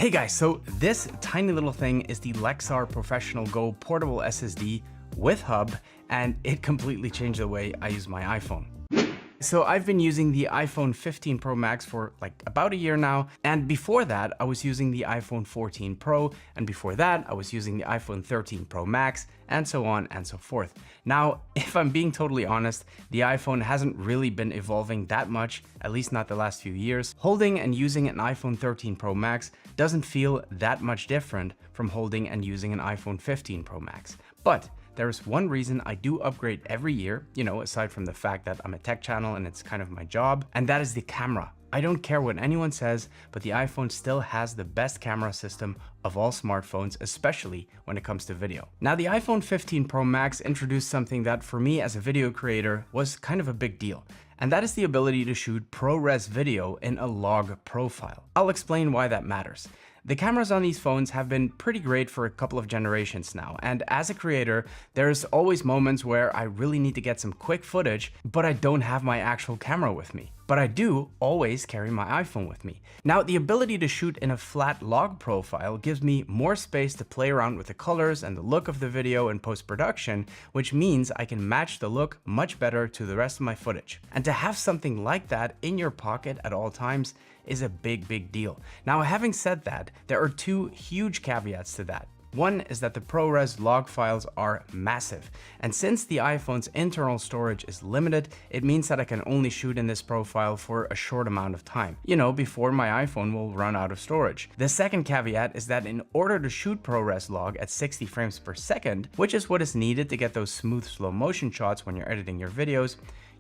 Hey guys, so this tiny little thing is the Lexar Professional Go portable SSD with hub, and it completely changed the way I use my iPhone. So I've been using the iPhone 15 Pro Max for like about a year now, and before that I was using the iPhone 14 Pro, and before that I was using the iPhone 13 Pro Max, and so on and so forth. Now, if I'm being totally honest, the iPhone hasn't really been evolving that much, at least not the last few years. Holding and using an iPhone 13 Pro Max doesn't feel that much different from holding and using an iPhone 15 Pro Max. But there's one reason I do upgrade every year, aside from the fact that I'm a tech channel and it's kind of my job, and that is the camera. I don't care what anyone says, but the iPhone still has the best camera system of all smartphones, especially when it comes to video. Now, the iPhone 15 Pro Max introduced something that for me as a video creator was kind of a big deal, and that is the ability to shoot ProRes video in a log profile. I'll explain why that matters. The cameras on these phones have been pretty great for a couple of generations now, and as a creator, there's always moments where I really need to get some quick footage, but I don't have my actual camera with me. But I do always carry my iPhone with me. Now, the ability to shoot in a flat log profile gives me more space to play around with the colors and the look of the video in post-production, which means I can match the look much better to the rest of my footage. And to have something like that in your pocket at all times is a big deal. Now, having said that, there are two huge caveats to that. One is that the ProRes log files are massive, and since the iPhone's internal storage is limited, it means that I can only shoot in this profile for a short amount of time, before my iPhone will run out of storage. The second caveat is that in order to shoot ProRes log at 60 frames per second, which is what is needed to get those smooth slow motion shots when you're editing your videos,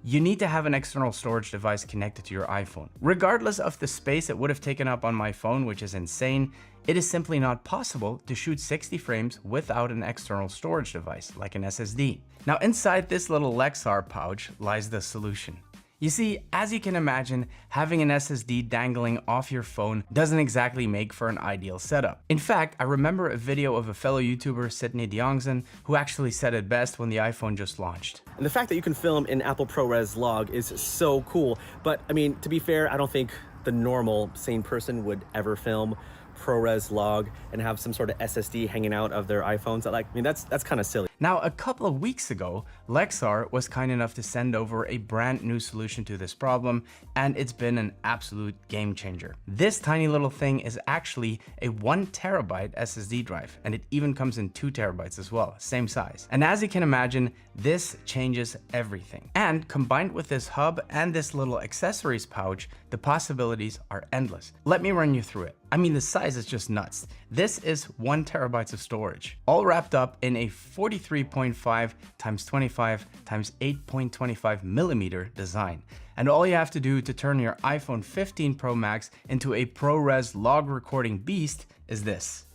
you need to have an external storage device connected to your iPhone. Regardless of the space it would have taken up on my phone, which is insane, it is simply not possible to shoot 60 frames without an external storage device, like an SSD. Now, inside this little Lexar pouch lies the solution. You see, as you can imagine, having an SSD dangling off your phone doesn't exactly make for an ideal setup. In fact, I remember a video of a fellow YouTuber, Sidney Diongson, who actually said it best when the iPhone just launched. And the fact that you can film in Apple ProRes log is so cool. But I mean, to be fair, I don't think the normal sane person would ever film ProRes log and have some sort of SSD hanging out of their iPhones. That's kind of silly. Now, a couple of weeks ago, Lexar was kind enough to send over a brand new solution to this problem, and it's been an absolute game changer. This tiny little thing is actually a 1 terabyte SSD drive, and it even comes in 2 terabytes as well, same size. And as you can imagine, this changes everything. And combined with this hub and this little accessories pouch, the possibilities are endless. Let me run you through it. I mean, the size is just nuts. This is 1 terabyte of storage, all wrapped up in a 43.5 x 25 x 8.25 millimeter design. And all you have to do to turn your iPhone 15 Pro Max into a ProRes log recording beast is this.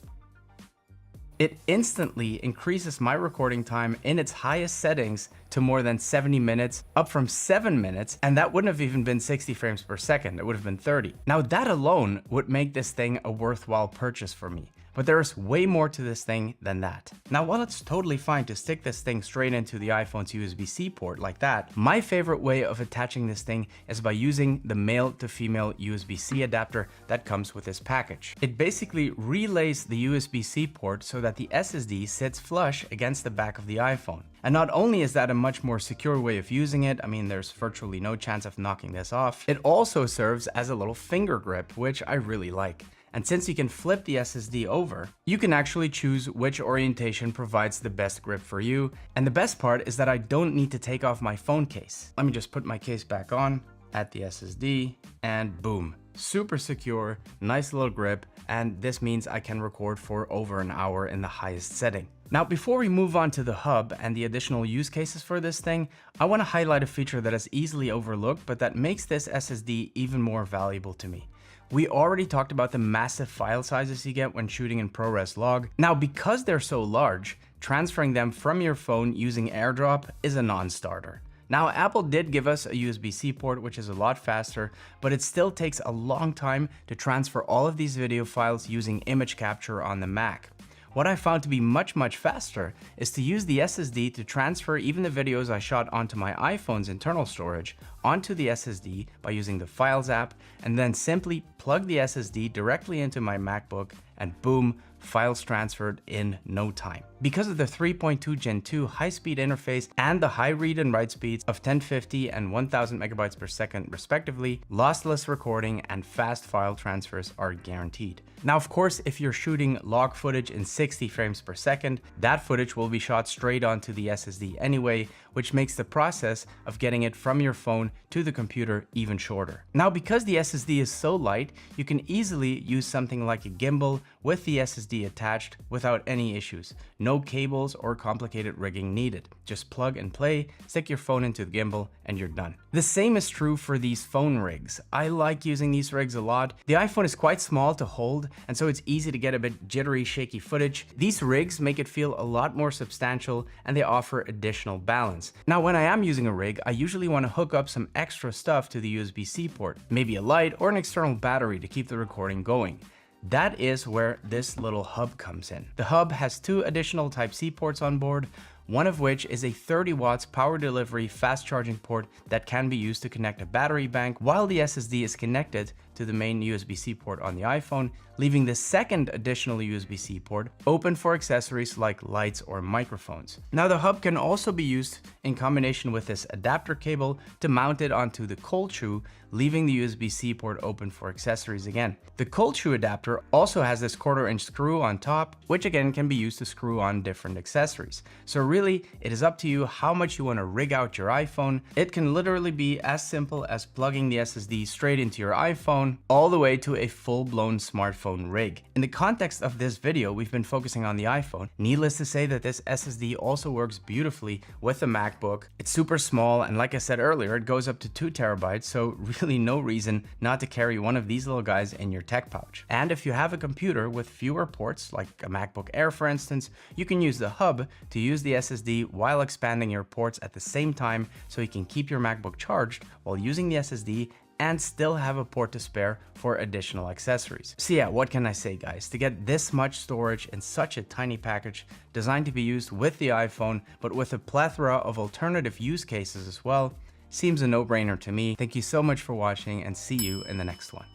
It instantly increases my recording time in its highest settings to more than 70 minutes, up from 7 minutes, and that wouldn't have even been 60 frames per second, it would have been 30. Now, that alone would make this thing a worthwhile purchase for me. But there's way more to this thing than that. Now, while it's totally fine to stick this thing straight into the iPhone's USB-C port like that, my favorite way of attaching this thing is by using the male to female USB-C adapter that comes with this package. It basically relays the USB-C port so that the SSD sits flush against the back of the iPhone. And not only is that a much more secure way of using it, I mean, there's virtually no chance of knocking this off, it also serves as a little finger grip, which I really like. And since you can flip the SSD over, you can actually choose which orientation provides the best grip for you. And the best part is that I don't need to take off my phone case. Let me just put my case back on, add the SSD, and boom. Super secure, nice little grip, and this means I can record for over an hour in the highest setting. Now, before we move on to the hub and the additional use cases for this thing, I want to highlight a feature that is easily overlooked, but that makes this SSD even more valuable to me. We already talked about the massive file sizes you get when shooting in ProRes log. Now, because they're so large, transferring them from your phone using AirDrop is a non-starter. Now, Apple did give us a USB-C port, which is a lot faster, but it still takes a long time to transfer all of these video files using image capture on the Mac. What I found to be much faster is to use the SSD to transfer even the videos I shot onto my iPhone's internal storage onto the SSD by using the Files app, and then simply plug the SSD directly into my MacBook, and boom, files transferred in no time. Because of the 3.2 Gen 2 high-speed interface and the high read and write speeds of 1050 and 1000 megabytes per second respectively, lossless recording and fast file transfers are guaranteed. Now, of course, if you're shooting log footage in 60 frames per second, that footage will be shot straight onto the SSD anyway, which makes the process of getting it from your phone to the computer even shorter. Now, because the SSD is so light, you can easily use something like a gimbal with the SSD attached without any issues. No cables or complicated rigging needed. Just plug and play, stick your phone into the gimbal, and you're done. The same is true for these phone rigs. I like using these rigs a lot. The iPhone is quite small to hold, and so it's easy to get a bit jittery, shaky footage. These rigs make it feel a lot more substantial, and they offer additional balance. Now, when I am using a rig, I usually want to hook up some extra stuff to the USB-C port, maybe a light or an external battery to keep the recording going. That is where this little hub comes in. The hub has 2 additional Type-C ports on board, one of which is a 30 watts power delivery fast charging port that can be used to connect a battery bank while the SSD is connected to the main USB-C port on the iPhone, leaving the second additional USB-C port open for accessories like lights or microphones. Now, the hub can also be used in combination with this adapter cable to mount it onto the cold shoe, leaving the USB-C port open for accessories again. The cold shoe adapter also has this 1/4-inch screw on top, which again can be used to screw on different accessories. So really, it is up to you how much you want to rig out your iPhone. It can literally be as simple as plugging the SSD straight into your iPhone, all the way to a full-blown smartphone rig. In the context of this video, we've been focusing on the iPhone. Needless to say that this SSD also works beautifully with the MacBook. It's super small, and like I said earlier, it goes up to 2 terabytes, so really no reason not to carry one of these little guys in your tech pouch. And if you have a computer with fewer ports, like a MacBook Air for instance, you can use the hub to use the SSD while expanding your ports at the same time, so you can keep your MacBook charged while using the SSD and still have a port to spare for additional accessories. So yeah, what can I say, guys? To get this much storage in such a tiny package designed to be used with the iPhone, but with a plethora of alternative use cases as well, seems a no-brainer to me. Thank you so much for watching, and see you in the next one.